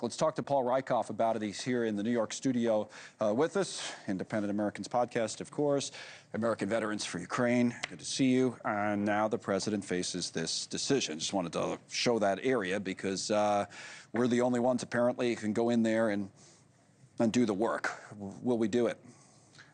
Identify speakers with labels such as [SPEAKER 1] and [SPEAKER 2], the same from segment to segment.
[SPEAKER 1] Let's talk to Paul Rieckhoff about it. He's here in the New York studio with us. Independent Americans podcast, of course. American Veterans for Ukraine. Good to see you. And now the president faces this decision. Just wanted to show that area because we're the only ones apparently who can go in there and do the work. Will we do it?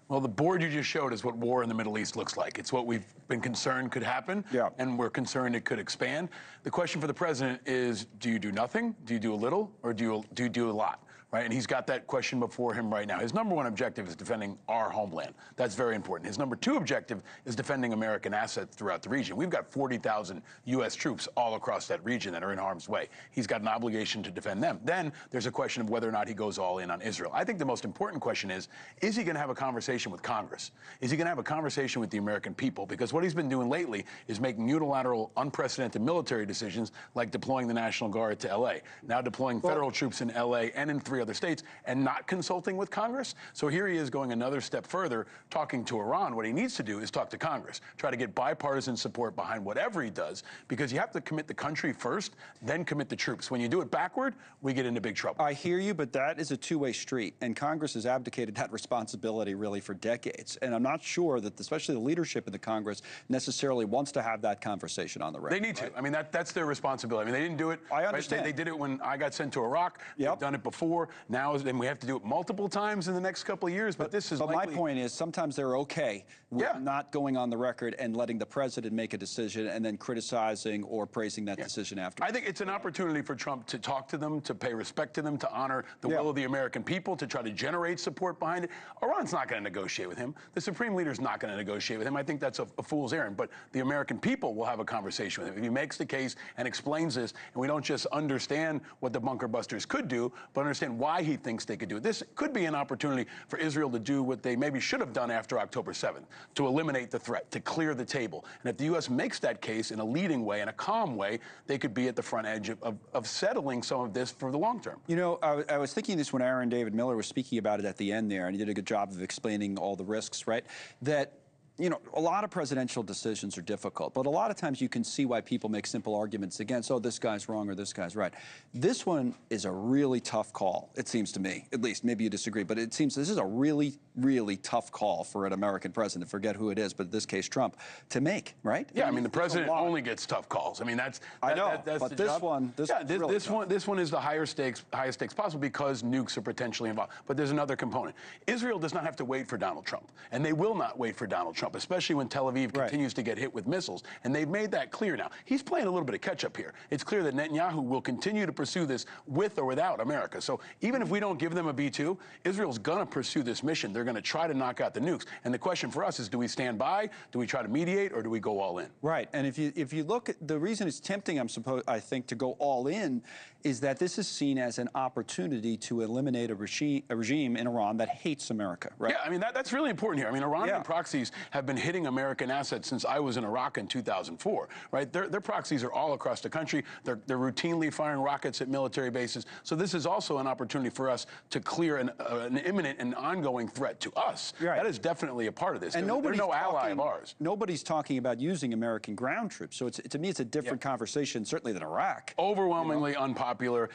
[SPEAKER 2] Well, the board you just showed is what war in the Middle East looks like. It's what we've been concerned could happen, and we're concerned it could expand. The question for the president is, do you do nothing, do you do a little, or do you do a lot? Right? And he's got that question before him right now. His number one objective is defending our homeland. That's very important. His number two objective is defending American assets throughout the region. We've got 40,000 U.S. troops all across that region that are in harm's way. He's got an obligation to defend them. Then there's a question of whether or not he goes all in on Israel. I think the most important question is he going to have a conversation with Congress? Is he going to have a conversation with the American people? Because what he's been doing lately is making unilateral, unprecedented military decisions like deploying the National Guard to L.A., now deploying federal troops in L.A. and in 3 other states, and not consulting with Congress. So here he is going another step further, talking to Iran. What he needs to do is talk to Congress, try to get bipartisan support behind whatever he does, because you have to commit the country first, then commit the troops. When you do it backward, we get into big trouble.
[SPEAKER 1] I hear you, but that is a two-way street, and Congress has abdicated that responsibility really for decades. And I'm not sure that, especially the leadership in the Congress, necessarily wants to have that conversation on the record.
[SPEAKER 2] They need to. I mean, that's their responsibility. I mean, they didn't do it.
[SPEAKER 1] I understand.
[SPEAKER 2] Right? They did it when I got sent to Iraq. They've done it before. Now, and we have to do it multiple times in the next couple of years. But this is.
[SPEAKER 1] But my point is, sometimes they're okay with not going on the record and letting the president make a decision and then criticizing or praising that decision after.
[SPEAKER 2] I think it's an opportunity for Trump to talk to them, to pay respect to them, to honor the will of the American people, to try to generate support behind it. Iran's not going to negotiate with him. The supreme leader's not going to negotiate with him. I think that's a fool's errand. But the American people will have a conversation with him. If he makes the case and explains this, and we don't just understand what the bunker busters could do, but understand why he thinks they could do it. This could be an opportunity for Israel to do what they maybe should have done after October 7th, to eliminate the threat, to clear the table. And if the U.S. makes that case in a leading way, in a calm way, they could be at the front edge of settling some of this for the long term.
[SPEAKER 1] You know, I was thinking this when Aaron David Miller was speaking about it at the end there, and he did a good job of explaining all the risks, right? That, you know, a lot of presidential decisions are difficult, but a lot of times you can see why people make simple arguments against, oh, this guy's wrong or this guy's right. This one is a really tough call, it seems to me, at least. Maybe you disagree, but it seems this is a really, really tough call for an American president, forget who it is, but in this case, Trump, to make, right?
[SPEAKER 2] Yeah, I mean, the president only gets tough calls. I mean, that's
[SPEAKER 1] I know,
[SPEAKER 2] that's
[SPEAKER 1] but
[SPEAKER 2] the
[SPEAKER 1] this
[SPEAKER 2] job.
[SPEAKER 1] one,
[SPEAKER 2] this one is the highest stakes possible because nukes are potentially involved. But there's another component. Israel does not have to wait for Donald Trump, and they will not wait for Donald Trump, especially when Tel Aviv continues to get hit with missiles. And they've made that clear now. He's playing a little bit of catch-up here. It's clear that Netanyahu will continue to pursue this with or without America. So even if we don't give them a B-2, Israel's going to pursue this mission. They're going to try to knock out the nukes. And the question for us is, do we stand by, do we try to mediate, or do we go all in?
[SPEAKER 1] Right. And if you look at the reason it's tempting, I think, to go all in is that this is seen as an opportunity to eliminate a regime in Iran that hates America, right?
[SPEAKER 2] Yeah, I mean, that's really important here. I mean, Iranian proxies have been hitting American assets since I was in Iraq in 2004, right? Their proxies are all across the country. They're routinely firing rockets at military bases. So this is also an opportunity for us to clear an imminent and ongoing threat to us.
[SPEAKER 1] Right.
[SPEAKER 2] That is definitely a part of this.
[SPEAKER 1] And
[SPEAKER 2] they're no ally of ours.
[SPEAKER 1] Nobody's talking about using American ground troops. So to me, it's a different conversation, certainly than Iraq.
[SPEAKER 2] Overwhelmingly unpopular.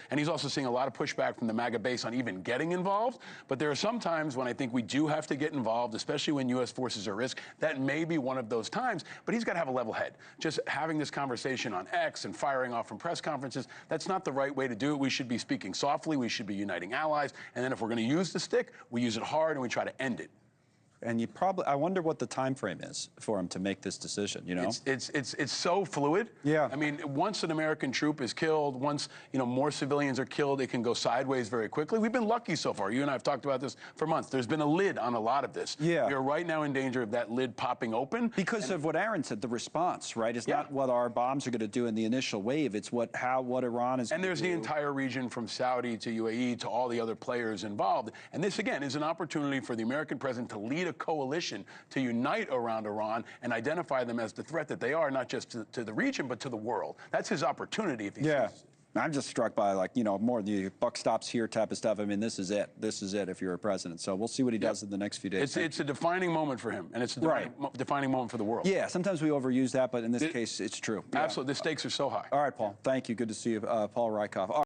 [SPEAKER 2] And he's also seeing a lot of pushback from the MAGA base on even getting involved. But there are some times when I think we do have to get involved, especially when U.S. forces are at risk. That may be one of those times, but he's got to have a level head. Just having this conversation on X and firing off from press conferences, that's not the right way to do it. We should be speaking softly. We should be uniting allies. And then if we're going to use the stick, we use it hard and we try to end it.
[SPEAKER 1] And I wonder what the time frame is for him to make this decision, you know?
[SPEAKER 2] It's so fluid.
[SPEAKER 1] Yeah.
[SPEAKER 2] I mean, once an American troop is killed, once, you know, more civilians are killed, it can go sideways very quickly. We've been lucky so far. You and I have talked about this for months. There's been a lid on a lot of this.
[SPEAKER 1] Yeah.
[SPEAKER 2] We are right now in danger of that lid popping open.
[SPEAKER 1] Because of what Aaron said, the response, right? It's not what our bombs are going to do in the initial wave. It's what Iran is going to do.
[SPEAKER 2] And there's the entire region from Saudi to UAE to all the other players involved. And this, again, is an opportunity for the American president to lead a coalition to unite around Iran and identify them as the threat that they are, not just to the region, but to the world. That's his opportunity if he seizes it.
[SPEAKER 1] I'm just struck by, like, you know, more the buck stops here type of stuff. I mean, this is it. This is it if you're a president. So we'll see what he does in the next few days.
[SPEAKER 2] It's a defining moment for him, and it's a defining moment for the world.
[SPEAKER 1] Yeah, sometimes we overuse that, but in this case, it's true.
[SPEAKER 2] Absolutely. The stakes are so high.
[SPEAKER 1] All right, Paul. Thank you. Good to see you, Paul Rieckhoff.